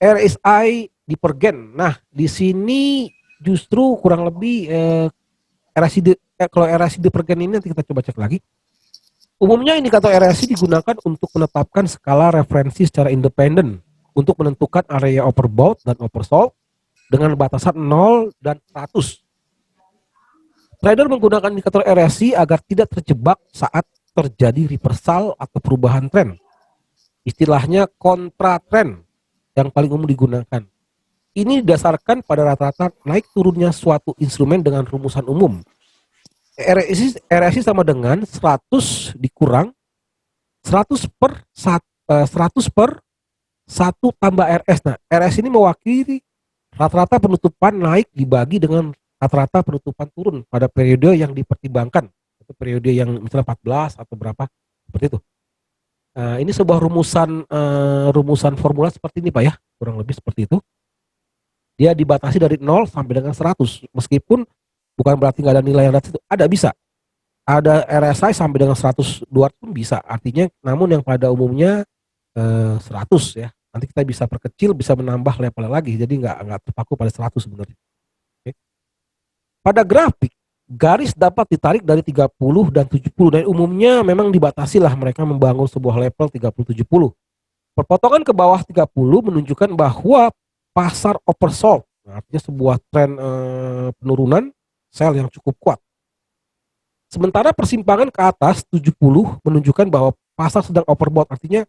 RSI Divergen. Nah, di sini justru kurang lebih kalau RSI Divergen ini nanti kita coba cek lagi. Umumnya indikator RSI digunakan untuk menetapkan skala referensi secara independen untuk menentukan area overbought dan oversold dengan batasan 0 dan 100. Trader menggunakan indikator RSI agar tidak terjebak saat terjadi reversal atau perubahan tren. Istilahnya kontra tren yang paling umum digunakan. Ini didasarkan pada rata-rata naik turunnya suatu instrumen dengan rumusan umum. RSI sama dengan 100 dikurang 100 per 100 per 1 tambah RS. Nah, RS ini mewakili rata-rata penutupan naik dibagi dengan rata-rata penutupan turun pada periode yang dipertimbangkan. Itu periode yang misalnya 14 atau berapa, seperti itu. Nah, ini sebuah rumusan formula seperti ini Pak ya, kurang lebih seperti itu. Dia dibatasi dari 0 sampai dengan 100. Meskipun bukan berarti nggak ada nilai yang itu, ada bisa. Ada RSI sampai dengan 100, 200 pun bisa. Artinya, namun yang pada umumnya 100 ya. Nanti kita bisa perkecil, bisa menambah level lagi. Jadi nggak terpaku pada 100 sebenarnya. Oke. Pada grafik, garis dapat ditarik dari 30 dan 70. Dan umumnya memang dibatasi lah mereka membangun sebuah level 30-70. Perpotongan ke bawah 30 menunjukkan bahwa pasar oversold. Nah, artinya sebuah tren penurunan sell yang cukup kuat. Sementara persimpangan ke atas 70 menunjukkan bahwa pasar sedang overbought. Artinya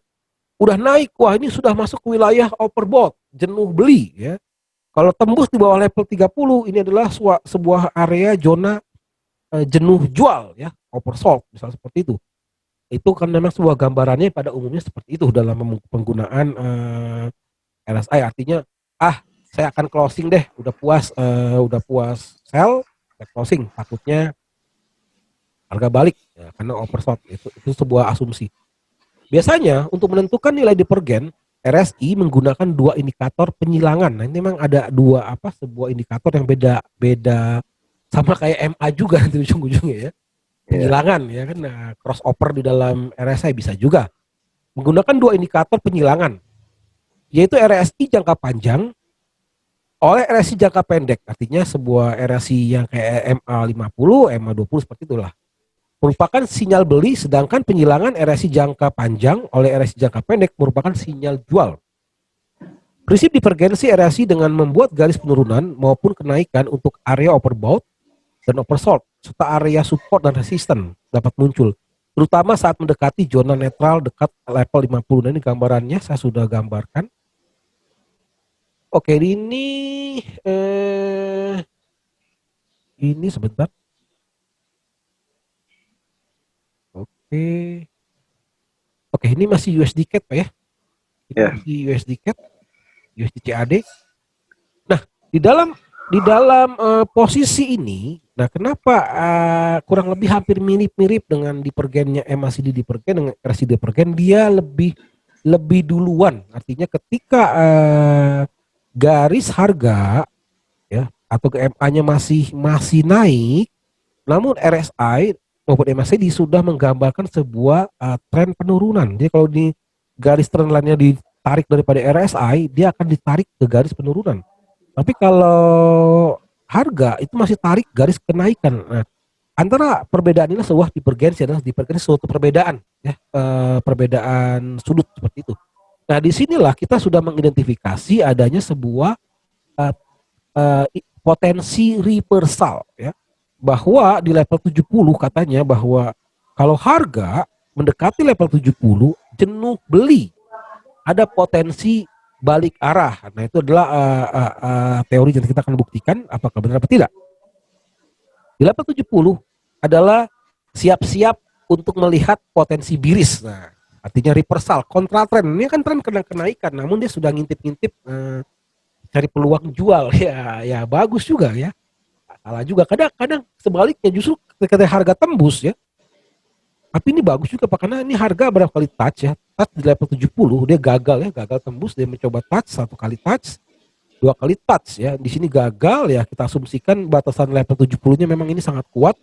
udah naik, wah ini sudah masuk ke wilayah overbought, jenuh beli ya. Kalau tembus di bawah level 30, ini adalah sebuah area zona jenuh jual ya, oversold misalnya seperti itu. Itu kan memang sebuah gambarannya pada umumnya seperti itu dalam penggunaan RSI. Artinya saya akan closing deh, udah puas sell, saya closing, takutnya harga balik ya, karena oversold. Itu sebuah asumsi. Biasanya untuk menentukan nilai divergen, RSI menggunakan dua indikator penyilangan. Nah, ini memang ada sebuah indikator yang beda sama kayak MA juga nanti ujung-ujungnya ya. Iya. Penyilangan ya kan, nah, crossover di dalam RSI bisa juga. Menggunakan dua indikator penyilangan, yaitu RSI jangka panjang oleh RSI jangka pendek. Artinya sebuah RSI yang kayak MA50, MA20 seperti itulah, merupakan sinyal beli, sedangkan penyilangan RSI jangka panjang oleh RSI jangka pendek merupakan sinyal jual. Prinsip divergensi RSI dengan membuat garis penurunan maupun kenaikan untuk area overbought dan oversold, serta area support dan resisten dapat muncul, terutama saat mendekati zona netral dekat level 50. Nah, ini gambarannya saya sudah gambarkan. Oke, ini sebentar. Oke. Oke, ini masih USD CAD Pak ya. Ini Ya. masih USD CAD, USD CAD. Nah, di dalam posisi ini, nah kenapa kurang lebih hampir mirip-mirip dengan divergennya MACD divergen dengan RSI divergen, dia lebih duluan. Artinya ketika garis harga ya atau GMA-nya masih naik, namun RSI maupun MACD sudah menggambarkan sebuah tren penurunan. Jadi kalau di garis trend line-nya ditarik daripada RSI, dia akan ditarik ke garis penurunan. Tapi kalau harga itu masih tarik garis kenaikan. Nah, antara perbedaan ini sebuah divergensi, adalah divergensi suatu perbedaan ya, perbedaan sudut seperti itu. Nah, disinilah kita sudah mengidentifikasi adanya sebuah uh, potensi reversal ya, bahwa di level 70 katanya bahwa kalau harga mendekati level 70 jenuh beli, ada potensi balik arah. Nah, itu adalah teori yang kita akan buktikan apakah benar atau tidak. Di level 70 adalah siap-siap untuk melihat potensi biris. Nah, artinya reversal, kontra tren. Ini kan tren kenaikan, namun dia sudah ngintip-ngintip cari peluang jual. Ya bagus juga ya. Salah juga. Kadang-kadang sebaliknya justru ketika harga tembus ya. Tapi ini bagus juga Pak, karena ini harga berapa kali touch ya. Touch di level 70, dia gagal tembus, dia mencoba touch, satu kali touch, dua kali touch ya. Di sini gagal ya, kita asumsikan batasan level 70-nya memang ini sangat kuat.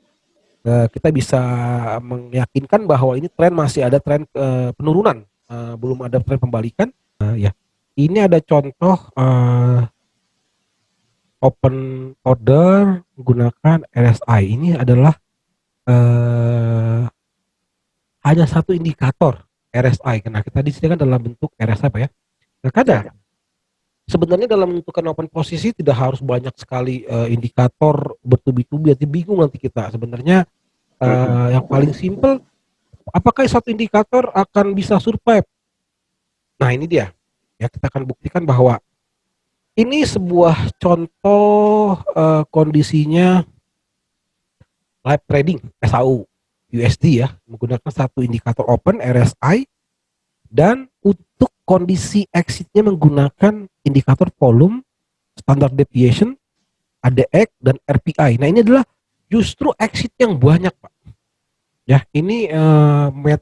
Kita bisa meyakinkan bahwa ini tren masih ada tren penurunan, belum ada tren pembalikan. Ya. ini ada contoh open order menggunakan RSI. Ini adalah hanya satu indikator RSI. Karena kita di sini kan dalam bentuk RSI Pak ya. Nah, kadang Ya. sebenarnya dalam menentukan open posisi tidak harus banyak sekali indikator bertubi-tubi, nanti bingung nanti kita. Sebenarnya yang paling simple, apakah satu indikator akan bisa survive? Nah, ini dia. Ya, kita akan buktikan bahwa ini sebuah contoh kondisinya live trading SAU USD ya, menggunakan satu indikator open RSI, dan untuk kondisi exitnya menggunakan indikator volume, standard deviation, ADX, dan RPI. Nah, ini adalah justru exit yang banyak Pak. Ya, ini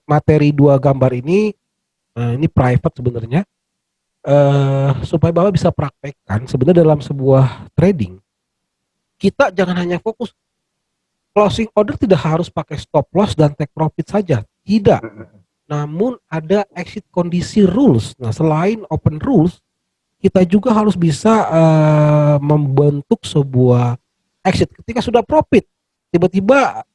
materi dua gambar ini private sebenarnya, supaya Bapak bisa praktekkan sebenarnya dalam sebuah trading. Kita jangan hanya fokus closing order, tidak harus pakai stop loss dan take profit saja. Tidak. Namun ada exit kondisi rules. Nah, selain open rules, kita juga harus bisa membentuk sebuah exit. Ketika sudah profit, tiba-tiba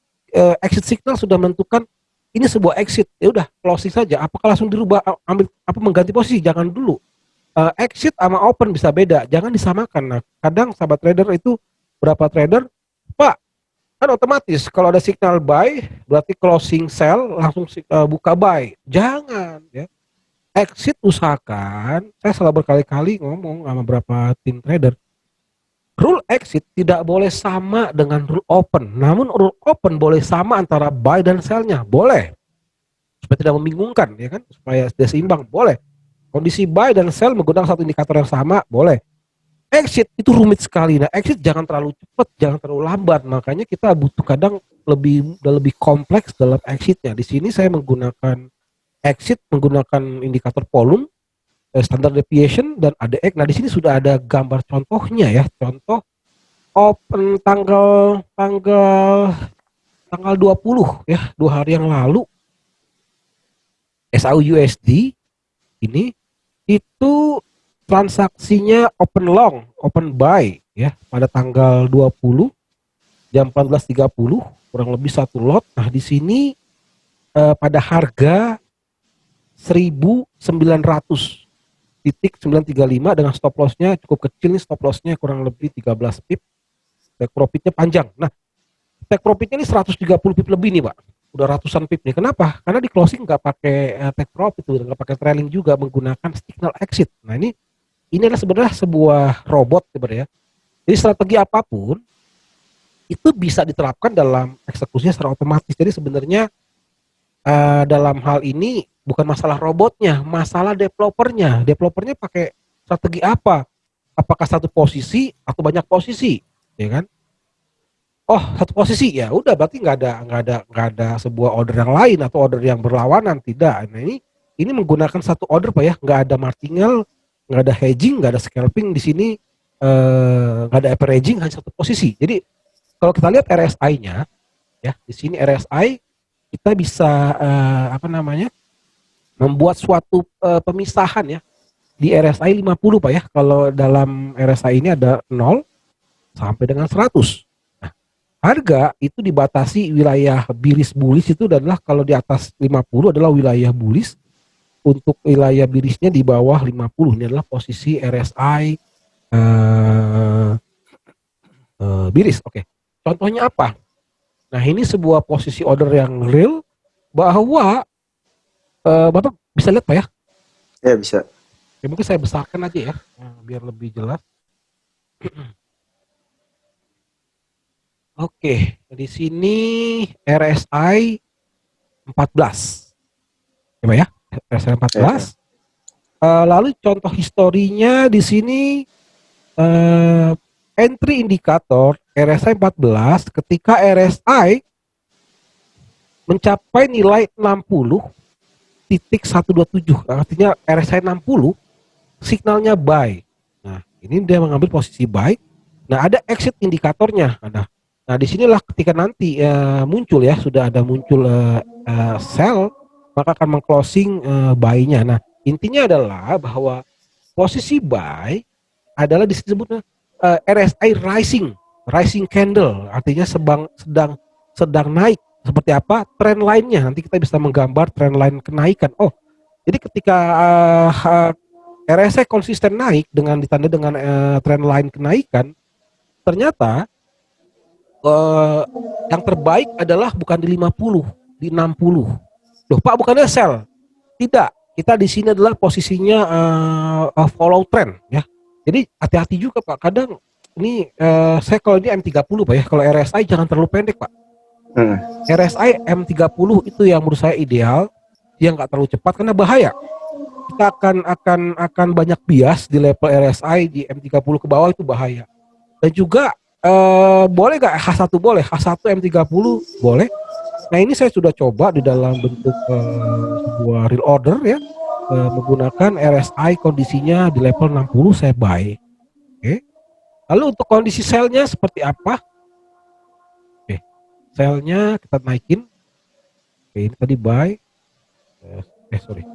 exit signal sudah menentukan ini sebuah exit, ya udah closing saja. Apakah langsung dirubah, ambil apa, mengganti posisi? Jangan dulu. Exit sama open bisa beda, jangan disamakan. Nah, kadang sahabat trader itu, berapa trader, Pak, kan otomatis kalau ada signal buy berarti closing sell langsung buka buy. Jangan ya. Exit usahakan, saya selalu berkali-kali ngomong sama beberapa tim trader, rule exit tidak boleh sama dengan rule open. Namun rule open boleh sama antara buy dan sell-nya, boleh. Supaya tidak membingungkan ya kan, supaya seimbang, boleh. Kondisi buy dan sell menggunakan satu indikator yang sama, boleh. Exit itu rumit sekali. Nah, exit jangan terlalu cepat, jangan terlalu lambat. Makanya kita butuh kadang lebih kompleks dalam exitnya. Di sini saya menggunakan exit menggunakan indikator volume, standard deviation, dan ADX. Nah, di sini sudah ada gambar contohnya ya. Contoh open tanggal tanggal 20 ya, 2 hari yang lalu, SAU USD ini itu transaksinya open long, open buy ya pada tanggal 20 jam 14.30, kurang lebih satu lot. Nah, di sini pada harga 1900.935 dengan stop lossnya cukup kecil nih, stop lossnya kurang lebih 13 pip, take profitnya panjang. Nah, take profitnya ini 130 pip lebih nih Pak, udah ratusan pip nih. Kenapa? Karena di closing nggak pakai take profit, nggak pakai trailing juga, menggunakan signal exit. Nah, ini adalah sebenarnya sebuah robot sebenarnya. Jadi strategi apapun itu bisa diterapkan dalam eksekusinya secara otomatis. Jadi sebenarnya dalam hal ini bukan masalah robotnya, masalah developernya. Developernya pakai strategi apa? Apakah satu posisi atau banyak posisi, ya kan? Oh, satu posisi, ya udah berarti nggak ada sebuah order yang lain atau order yang berlawanan, tidak. Nah, ini menggunakan satu order Pak ya, nggak ada martingale, nggak ada hedging, nggak ada scalping di sini, nggak ada averaging, hanya satu posisi. Jadi kalau kita lihat RSI-nya ya, di sini RSI kita bisa apa namanya, membuat suatu pemisahan ya di RSI 50 Pak ya. Kalau dalam RSI ini ada 0 sampai dengan 100. Nah, harga itu dibatasi wilayah biris bullish, itu adalah kalau di atas 50 adalah wilayah bullish, untuk wilayah birisnya di bawah 50 ini adalah posisi RSI biris. Oke. Contohnya apa? Nah, ini sebuah posisi order yang real bahwa Bapak bisa lihat Pak ya? Ya bisa. Ya, mungkin saya besarkan aja ya, biar lebih jelas. Oke, di sini RSI 14. Ya, Pak ya? RSI 14. Lalu contoh historinya di sini, entry indikator RSI 14 ketika RSI mencapai nilai 60.127, artinya RSI 60 signalnya buy. Nah, ini dia mengambil posisi buy. Nah, ada exit indikatornya. Nah, disinilah ketika nanti muncul ya, sudah ada muncul sell, maka akan mengclosing buy-nya. Nah, intinya adalah bahwa Posisi buy adalah disebutnya RSI rising candle, artinya sedang naik. Seperti apa trend line-nya? Nanti kita bisa menggambar trend line kenaikan. Oh, jadi ketika RSI konsisten naik dengan ditanda dengan trend line kenaikan, ternyata uh, yang terbaik adalah bukan di 50, di 60. Loh, Pak, bukannya sell? Tidak, kita di sini adalah posisinya follow trend ya. Jadi hati-hati juga Pak. Kadang ini saya kalau ini M30 Pak ya. Kalau RSI jangan terlalu pendek Pak. RSI M30 itu yang menurut saya ideal, yang nggak terlalu cepat karena bahaya. Kita akan banyak bias di level RSI di M30 ke bawah itu bahaya. Dan juga boleh nggak H1 boleh, H1 M30 boleh. Nah ini saya sudah coba di dalam bentuk sebuah real order ya, menggunakan RSI kondisinya di level 60 saya buy. Oke. Lalu untuk kondisi sell-nya seperti apa? Oke. Sell-nya kita naikin. Oke, ini tadi buy. Sorry.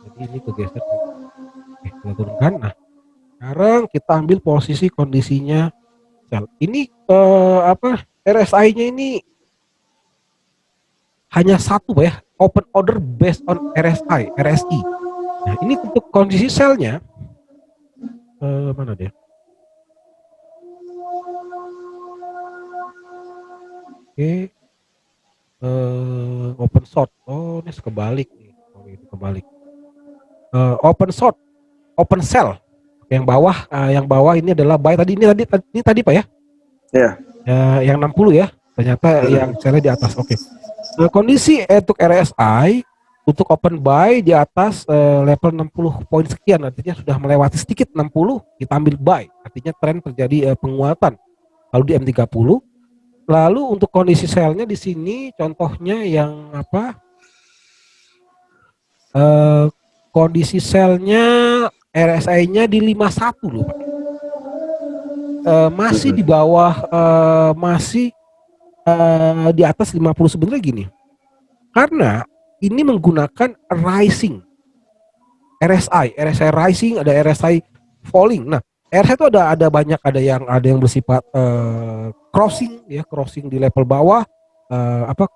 Jadi ini kegeser. Oke, kita turunkan. Nah, sekarang kita ambil posisi kondisinya sell. Ini RSI-nya ini hanya satu ya, open order based on RSI. Nah, ini untuk kondisi sell-nya mana dia? Oke, open short. Oh, ini kebalik nih. Oh, ini kebalik. Open short, open sell. Yang bawah ini adalah buy tadi. Ini tadi Pak ya? Iya. Yang 60 ya. Ternyata yang sell di atas. Oke. Kondisi untuk RSI untuk open buy di atas level 60 poin sekian, artinya sudah melewati sedikit 60, kita ambil buy, artinya tren terjadi penguatan. Lalu di M30. Lalu untuk kondisi sell-nya di sini contohnya yang apa? Kondisi sell-nya RSI-nya di 51 loh Pak. Masih di bawah, masih di atas 50 sebenarnya gini. Karena ini menggunakan rising RSI rising, ada RSI falling. Nah, RSI itu ada banyak, ada yang bersifat crossing ya, crossing di level bawah, apa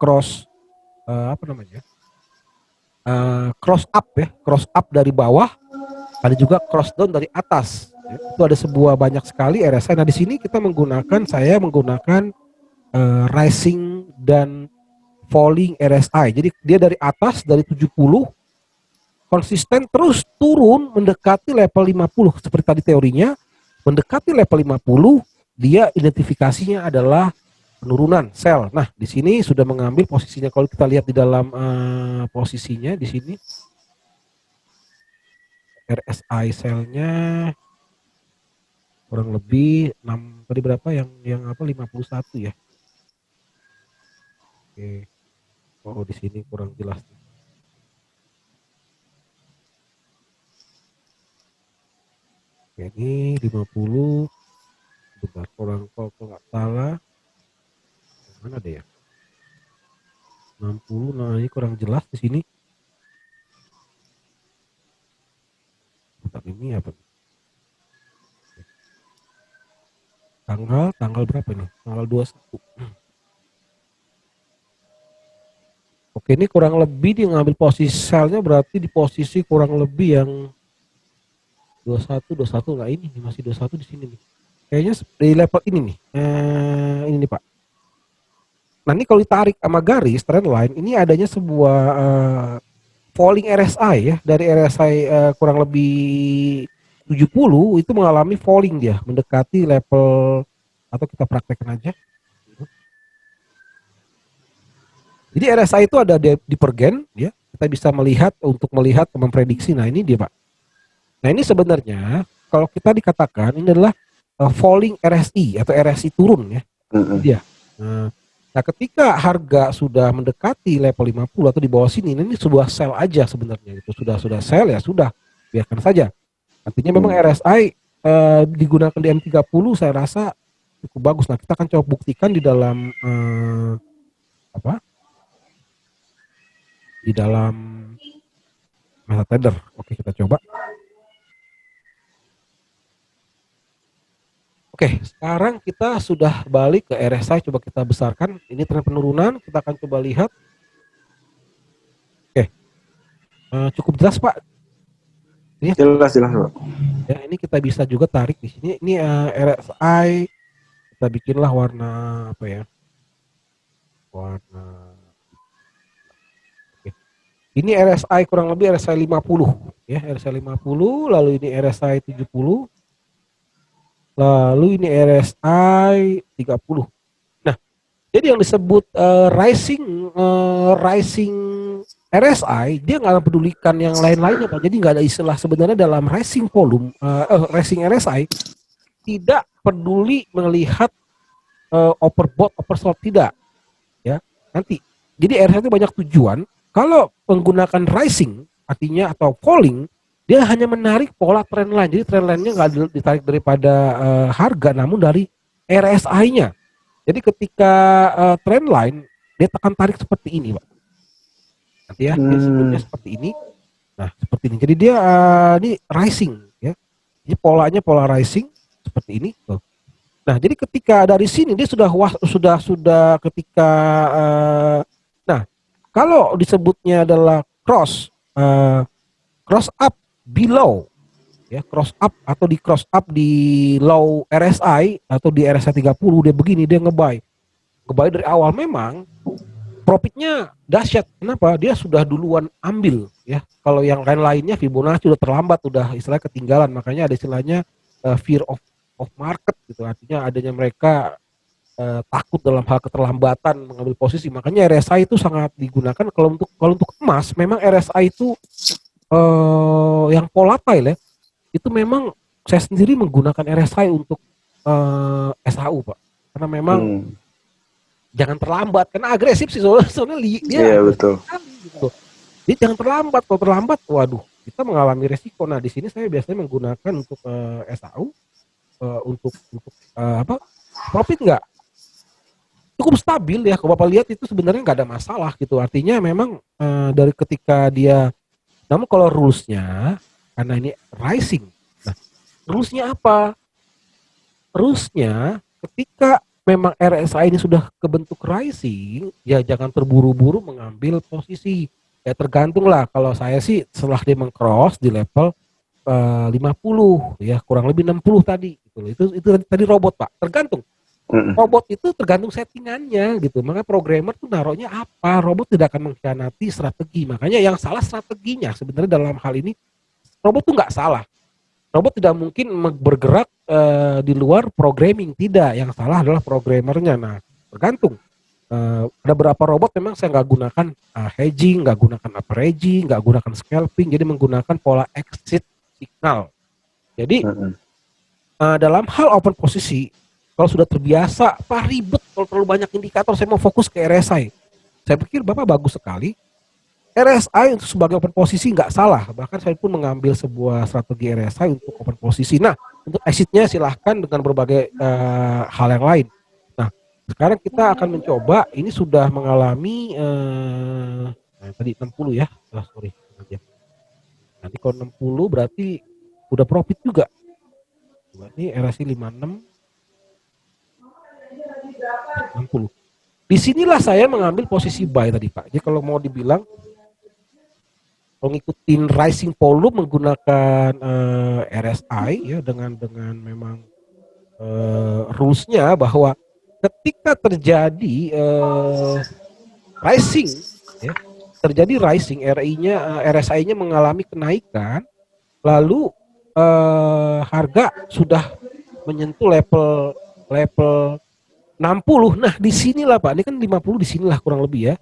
namanya? Cross up ya, cross up dari bawah, ada juga cross down dari atas. Ya. Itu ada sebuah banyak sekali RSI. Nah, di sini saya menggunakan rising dan falling RSI. Jadi dia dari atas dari 70 konsisten terus turun mendekati level 50 seperti tadi teorinya, mendekati level 50 dia identifikasinya adalah penurunan sell. Nah, di sini sudah mengambil posisinya. Kalau kita lihat di dalam posisinya di sini RSI sell-nya kurang lebih 6 tadi berapa yang apa 51 ya. Oke. Oh, di sini kurang jelas. Oke, ini 50. Bentar, kalau nggak salah mana deh ya? 60. Nah, ini kurang jelas di sini. Bentar, ini apa? Tanggal berapa nih? Tanggal 21. Oke, ini kurang lebih dia ngambil posisi sell-nya berarti di posisi kurang lebih yang 21 nggak ini masih 21 di sini nih. Kayaknya di level ini nih. Ini nih Pak. Nah, ini kalau ditarik sama garis trend line, ini adanya sebuah falling RSI ya, dari RSI kurang lebih 70 itu mengalami falling dia, mendekati level, atau kita praktekkan aja. Jadi RSI itu ada di per gen ya. Kita bisa melihat untuk melihat memprediksi. Nah, ini dia Pak. Nah, ini sebenarnya kalau kita dikatakan ini adalah falling RSI atau RSI turun ya. Ini dia. Nah, ketika harga sudah mendekati level 50 atau di bawah sini, ini sebuah sell aja sebenarnya. Itu sudah sell ya sudah, biarkan saja. Artinya memang RSI digunakan di M30 saya rasa cukup bagus. Nah, kita akan coba buktikan di dalam di dalam MetaTrader. Oke, kita coba. Oke, sekarang kita sudah balik ke RSI, coba kita besarkan. Ini tren penurunan, kita akan coba lihat. Oke, cukup jelas Pak. Ini Jelas Pak. ya, ini kita bisa juga tarik di sini. Ini RSI, kita bikinlah warna apa ya? Warna. Oke. Ini RSI kurang lebih RSI 50 ya, RSI 50, lalu ini RSI 70. Lalu ini RSI 30. Nah, jadi yang disebut rising RSI, dia nggak pedulikan yang lain-lainnya Pak. Jadi nggak ada istilah sebenarnya dalam rising volume, rising RSI tidak peduli melihat overbought, oversold, tidak. Ya, nanti. Jadi RSI itu banyak tujuan. Kalau menggunakan rising, artinya atau falling, dia hanya menarik pola trend line. Jadi trend line-nya nggak ditarik daripada harga, namun dari RSI-nya. Jadi ketika trend line, dia akan tarik seperti ini, Pak. Nanti ya, sebelumnya seperti ini. Nah, seperti ini. Jadi dia ini rising, ya. Jadi polanya pola rising seperti ini. Tuh. Nah, jadi ketika dari sini dia sudah ketika nah, kalau disebutnya adalah cross up below, ya, cross up atau di cross up di low RSI atau di RSI 30, dia begini, dia ngebuy dari awal. Memang profitnya dahsyat. Kenapa? Dia sudah duluan ambil, ya. Kalau yang lain-lainnya Fibonacci udah terlambat, udah istilahnya ketinggalan. Makanya ada istilahnya fear of market gitu. Artinya adanya mereka takut dalam hal keterlambatan mengambil posisi. Makanya RSI itu sangat digunakan kalau untuk emas. Memang RSI itu yang volatile, ya. Itu memang saya sendiri menggunakan RSI untuk SHU, Pak. Karena memang jangan terlambat, karena agresif sih soalnya dia betul. Gitu. Jadi jangan terlambat. Kalau terlambat, waduh, kita mengalami resiko. Nah, di sini saya biasanya menggunakan untuk SHU untuk apa? Profit nggak cukup stabil, ya. Kalau Bapak lihat itu sebenarnya nggak ada masalah gitu. Artinya memang dari ketika dia, namun kalau rulesnya, karena ini rising, nah rulesnya apa? Rulesnya ketika memang RSI ini sudah kebentuk rising, ya jangan terburu-buru mengambil posisi. Ya tergantung lah. Kalau saya sih setelah dia meng-cross di level 50, ya kurang lebih 60 tadi gitu. Itu tadi robot, Pak. Tergantung. Robot itu tergantung settingannya gitu. Makanya programmer tuh naruhnya apa. Robot tidak akan mengkhianati strategi. Makanya yang salah strateginya. Sebenarnya dalam hal ini robot tuh nggak salah. Robot tidak mungkin bergerak di luar programming. Tidak. Yang salah adalah programmernya. Nah, tergantung. Ada beberapa robot memang saya nggak gunakan hedging, nggak gunakan averaging, nggak gunakan scalping. Jadi menggunakan pola exit signal. Jadi dalam hal open posisi, kalau sudah terbiasa, Pak, ribet kalau terlalu banyak indikator, saya mau fokus ke RSI. Saya pikir Bapak bagus sekali. RSI untuk sebagai open posisi nggak salah. Bahkan saya pun mengambil sebuah strategi RSI untuk open posisi. Nah, untuk exitnya silahkan dengan berbagai hal yang lain. Nah, sekarang kita akan mencoba, ini sudah mengalami tadi 60 ya. Sorry. Nanti kalau 60 berarti udah profit juga. Ini RSI 56. 60. Disinilah saya mengambil posisi buy tadi, Pak. Jadi kalau mau dibilang ngikutin rising volume menggunakan RSI, ya, dengan memang rules-nya bahwa ketika terjadi rising, ya, terjadi rising RSI-nya mengalami kenaikan, lalu harga sudah menyentuh level 60. Nah, di sinilah, Pak. Ini kan 50, di sinilah kurang lebih, ya.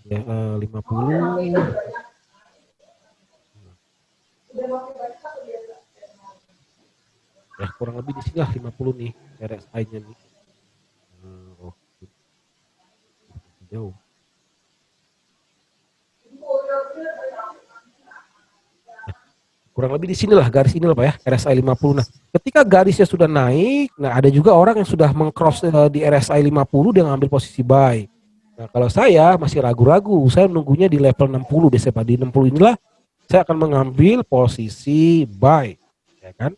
Ya 50. Ya, kurang lebih di sinilah 50 nih RSI-nya nih. Jauh. Kurang lebih di sinilah, garis inilah, Pak, ya, RSI 50. Nah, ketika garisnya sudah naik, nah ada juga orang yang sudah meng-cross di RSI 50, dia ngambil posisi buy. Nah, kalau saya masih ragu-ragu, saya menunggunya di level 60 biasanya Pak. Di 60 inilah saya akan mengambil posisi buy, ya kan?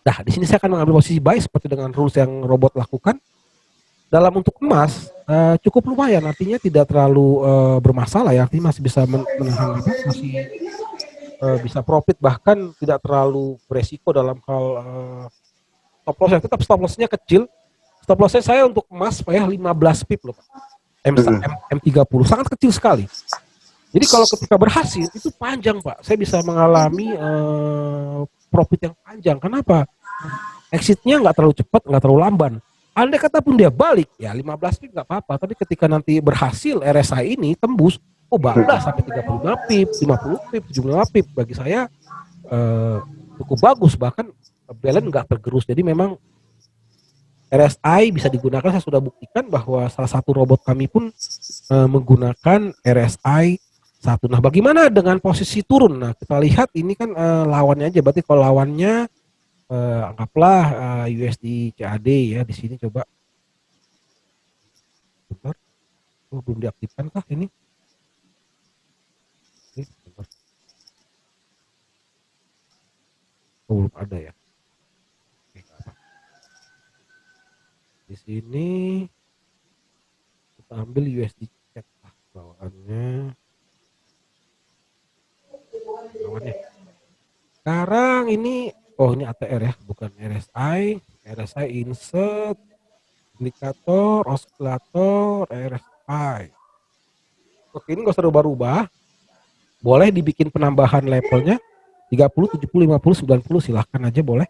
Nah, di sini saya akan mengambil posisi buy seperti dengan rules yang robot lakukan. Dalam untuk emas cukup lumayan, artinya tidak terlalu bermasalah ya, artinya masih bisa menahan apa, masih bisa profit, bahkan tidak terlalu beresiko dalam hal stop loss. Tetap stop lossnya kecil. Stop lossnya saya untuk emas Pak ya 15 pip loh Pak. M30 sangat kecil sekali. Jadi kalau ketika berhasil itu panjang Pak, saya bisa mengalami profit yang panjang. Kenapa? Exitnya nggak terlalu cepat, nggak terlalu lamban. Andai kata pun dia balik, ya 15 pip nggak apa-apa. Tapi ketika nanti berhasil RSI ini tembus, oh bablas sampai 35 pip, 50 pip, 75 pip. Bagi saya cukup bagus, bahkan balance nggak tergerus. Jadi memang RSI bisa digunakan, saya sudah buktikan bahwa salah satu robot kami pun menggunakan RSI satu. Nah, bagaimana dengan posisi turun? Nah, kita lihat ini kan lawannya aja. Berarti kalau lawannya anggaplah USD CAD ya, di sini coba. Bentar. Oh, belum diaktifkan kah ini? Bentar. Oh, belum ada ya. Oke, di sini kita ambil USD CAD bawaannya. Sekarang ini, oh ini ATR ya, bukan RSI. RSI insert, indikator, osilator, RSI. Oke, ini nggak usah rubah-rubah. Boleh dibikin penambahan levelnya 30, 70, 50, 90, silahkan aja boleh.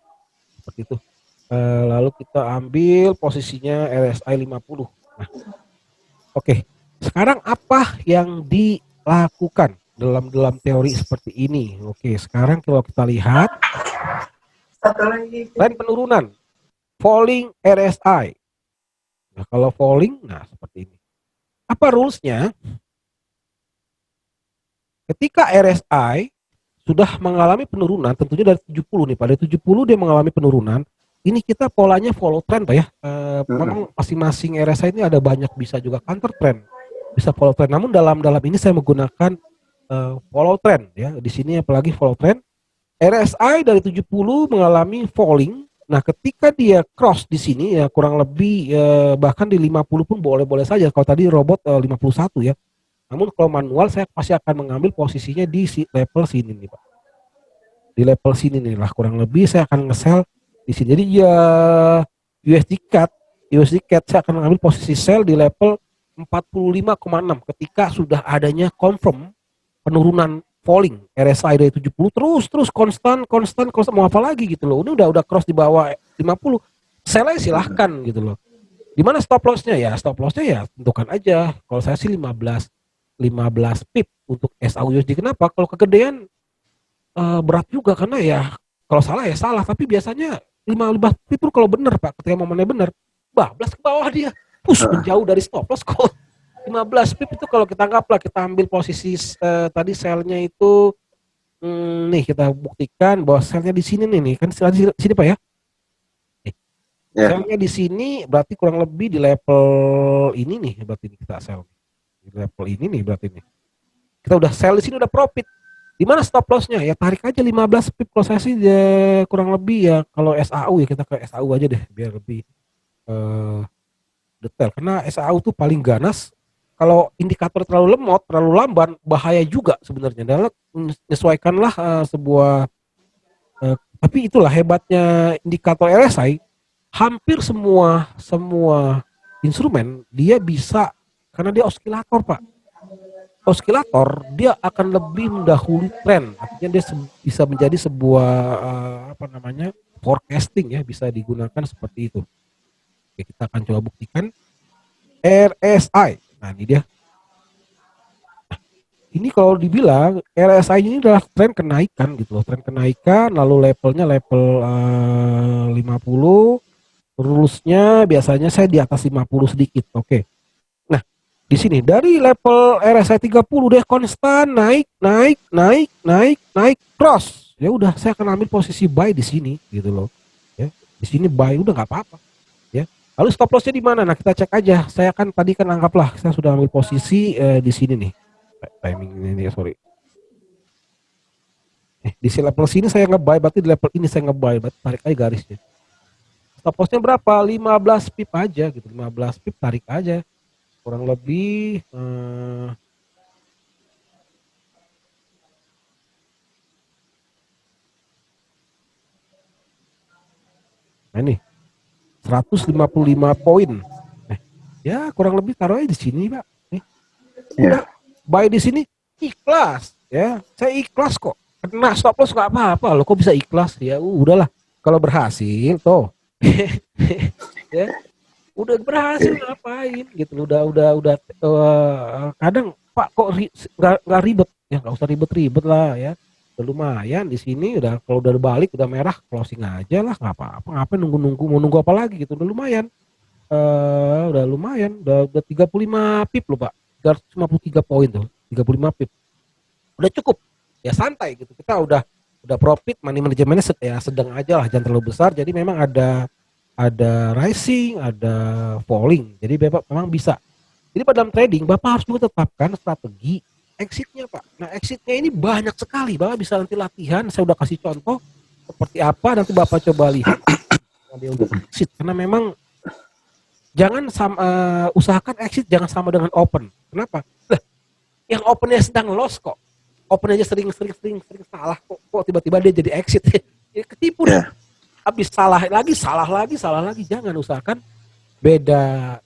Seperti itu. Lalu kita ambil posisinya RSI 50. Nah, oke. Sekarang apa yang dilakukan dalam teori seperti ini? Oke, sekarang kalau kita lihat tren penurunan, falling RSI. Nah, kalau falling, nah seperti ini. Apa rulesnya? Ketika RSI sudah mengalami penurunan, tentunya dari 70 nih, pada 70 dia mengalami penurunan. Ini kita polanya follow trend Pak ya. Memang masing-masing RSI ini ada banyak, bisa juga counter trend, bisa follow trend. Namun dalam ini saya menggunakan follow trend ya. Di sini apalagi follow trend. RSI dari 70 mengalami falling. Nah, ketika dia cross di sini ya kurang lebih bahkan di 50 pun boleh-boleh saja. Kalau tadi robot 51 ya. Namun kalau manual saya pasti akan mengambil posisinya di level sini nih Pak. Di level sini nih lah kurang lebih saya akan nge-sell di sini. Jadi ya USD CAD saya akan mengambil posisi sell di level 45,6 ketika sudah adanya confirm penurunan falling RSI dari 70 terus konstan mau apa lagi gitu loh. Ini udah cross di bawah 50. Sell silahkan gitu loh. Di mana stop lossnya ya? Stop lossnya ya tentukan aja. Kalau saya sih 15 pip untuk SAUSD. Kenapa? Kalau kegedean berat juga karena ya kalau salah ya salah, tapi biasanya 15 pip pun kalau benar Pak, ketika momennya benar, bablas ke bawah dia. Menjauh dari stop loss kok. 15 pip itu kalau kita anggaplah kita ambil posisi tadi selnya itu nih kita buktikan bahwa selnya di sini nih kan di sini Pak ya. Selnya di sini berarti kurang lebih di level ini nih, berarti ini kita sell. Di level ini nih berarti nih. Kita udah sell di sini udah profit. Di mana stop lossnya? Ya tarik aja 15 pip. Kalau saya sih kurang lebih ya kalau SAU ya kita ke SAU aja deh biar lebih detail. Karena SAU tuh paling ganas. Kalau indikator terlalu lemot, terlalu lamban, bahaya juga sebenarnya. Dan menyesuaikanlah sebuah tapi itulah hebatnya indikator RSI. Hampir semua instrumen dia bisa, karena dia osilator Pak. Osilator dia akan lebih mendahului tren, artinya dia bisa menjadi sebuah apa namanya forecasting ya, bisa digunakan seperti itu. Oke, kita akan coba buktikan RSI. Nah ini dia. Ini kalau dibilang RSI ini adalah tren kenaikan gitu loh, tren kenaikan, lalu levelnya level 50, rulesnya biasanya saya di atas 50 sedikit. Oke. Nah, di sini dari level RSI 30 deh konstan naik cross. Ya udah saya akan ambil posisi buy di sini gitu loh. Ya, di sini buy udah nggak apa-apa. Ya. Lalu stop lossnya di mana? Nah, kita cek aja. Saya kan tadi kan anggaplah saya sudah ambil posisi di sini nih. Timing ini sorry. Di level sini saya nge-buy, berarti di level ini saya nge-buy, berarti tarik aja garisnya. Stop lossnya berapa? 15 pip aja gitu. 15 pip tarik aja. Kurang lebih nah ini 155 poin. Ya kurang lebih taruh aja di sini, Pak. Udah buy di sini ikhlas ya. Saya ikhlas kok. Kena stop loss nggak apa-apa loh. Kok bisa ikhlas? Ya udahlah. Kalau berhasil toh. Ya, udah berhasil ngapain gitu. Udah kadang Pak kok nggak ribet ya, nggak usah ribet-ribet lah ya. Udah lumayan di sini, udah kalau udah balik udah merah closing aja lah, nggak apa-apa, ngapain nunggu-nunggu, mau nunggu apa lagi gitu. Udah lumayan, udah 35 pip loh Pak, 353 poin tuh, 35 pip udah cukup ya, santai gitu. Kita udah profit, money manajemennya ya sedang aja lah, jangan terlalu besar. Jadi memang ada rising, ada falling, jadi Bapak memang bisa. Jadi pada dalam trading Bapak harus juga tetapkan strategi exitnya Pak. Nah exitnya ini banyak sekali, Bapak bisa nanti latihan, saya udah kasih contoh seperti apa, nanti Bapak coba lihat untuk exit, karena memang jangan usahakan exit jangan sama dengan open. Kenapa? Lah, yang opennya sedang loss kok, open aja sering salah kok tiba-tiba dia jadi exit. Ya, ketipu dah. Habis salah lagi, jangan. Usahakan beda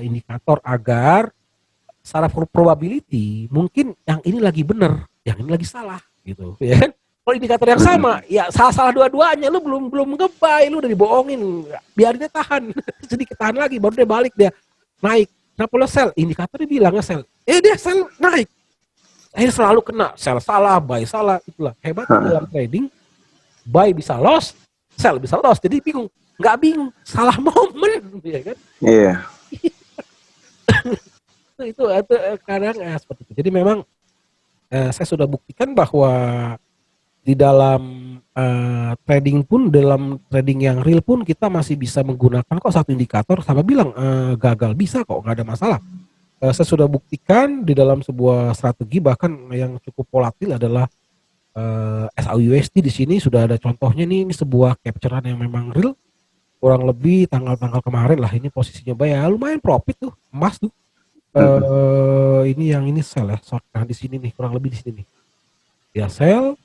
indikator agar secara probability mungkin yang ini lagi bener, yang ini lagi salah gitu ya kan. Kalau indikator yang sama ya salah dua-duanya, lu belum nge-buy, lu udah dibohongin, biar dia tahan sedikit, tahan lagi baru dia balik, dia naik. Kenapa lo sell? Indikatornya bilangnya sell, dia sell naik, akhirnya selalu kena sell salah, buy salah. Itulah hebatnya dalam trading, buy bisa loss, sell bisa loss. Jadi bingung, nggak bingung, salah momen ya kan. Iya. itu kadang seperti itu. Jadi memang saya sudah buktikan bahwa di dalam trading pun, dalam trading yang real pun kita masih bisa menggunakan kok satu indikator. Sama bilang gagal bisa kok, nggak ada masalah. Saya sudah buktikan di dalam sebuah strategi, bahkan yang cukup volatil adalah SAUSD. Di sini sudah ada contohnya nih, ini sebuah capturean yang memang real, kurang lebih tanggal-tanggal kemarin lah. Ini posisinya ya lumayan profit tuh, emas tuh. Ini yang ini sell ya, nah di sini nih kurang lebih di sini nih ya sell,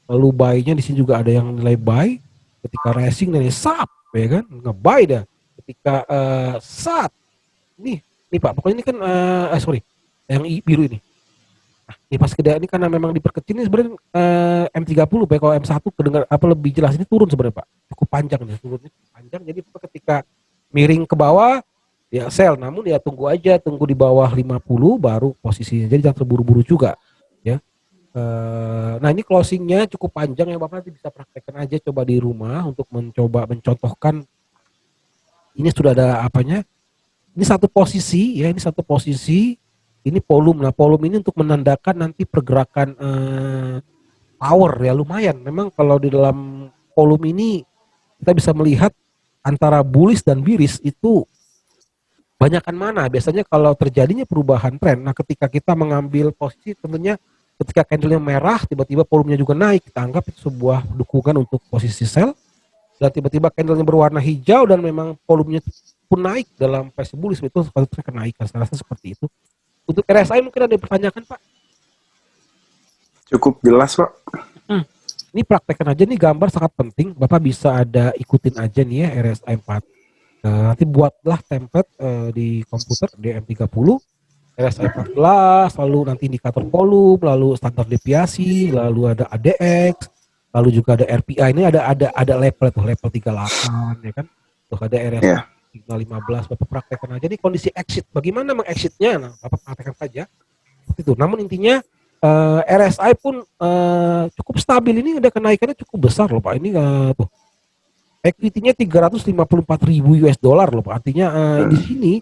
lalu buy-nya di sini juga ada yang nilai buy ketika racing nih sap ya kan, nge-buy dah ketika saat nih Pak, pokoknya ini kan sorry yang biru ini. Nah, ini pas gede ini karena memang diperkecil ini sebenarnya M30 Pak. Kalau M1 kedengar apa lebih jelas, ini turun sebenarnya Pak, cukup panjang nih, turunnya cukup panjang. Jadi ketika miring ke bawah ya sell, namun ya tunggu di bawah 50 baru posisinya, jadi jangan terburu-buru juga ya. Nah ini closingnya cukup panjang ya Bapak, nanti bisa praktekkan aja coba di rumah untuk mencoba mencontohkan. Ini sudah ada apanya, ini satu posisi ya, ini satu posisi, ini volume. Nah volume ini untuk menandakan nanti pergerakan power ya, lumayan memang kalau di dalam volume ini kita bisa melihat antara bullish dan bearish itu banyakan mana biasanya kalau terjadinya perubahan tren. Nah ketika kita mengambil posisi, tentunya ketika candlenya merah tiba-tiba volumenya juga naik, kita anggap itu sebuah dukungan untuk posisi sell. Dan tiba-tiba candlenya berwarna hijau dan memang volumenya pun naik dalam fase bullish, itu sepatutnya kenaikan. Saya rasa seperti itu. Untuk RSI mungkin ada yang dipertanyakan Pak? Cukup jelas Pak. Ini praktekkan aja, nih gambar sangat penting, Bapak bisa ada ikutin aja nih ya RSI 4. Nanti buatlah template di komputer DM30 RSI 14, lalu nanti indikator volume, lalu standar deviasi, lalu ada ADX, lalu juga ada RPI. Ini ada level tuh, level 38 ya kan. Terus ada RSI 15. Bapak praktekkan aja nih kondisi exit. Bagaimana mengexitnya? Nah, Bapak praktekkan saja. Itu. Namun intinya RSI pun cukup stabil. Ini ada kenaikannya cukup besar loh Pak. Ini tuh equity-nya 354.000 US dollar loh Pak. Artinya di sini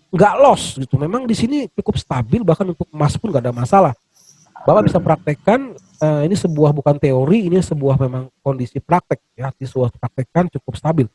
nggak loss gitu. Memang di sini cukup stabil, bahkan untuk emas pun nggak ada masalah. Bapak bisa praktekkan, ini sebuah bukan teori, ini sebuah memang kondisi praktek ya. Sebuah praktekkan cukup stabil.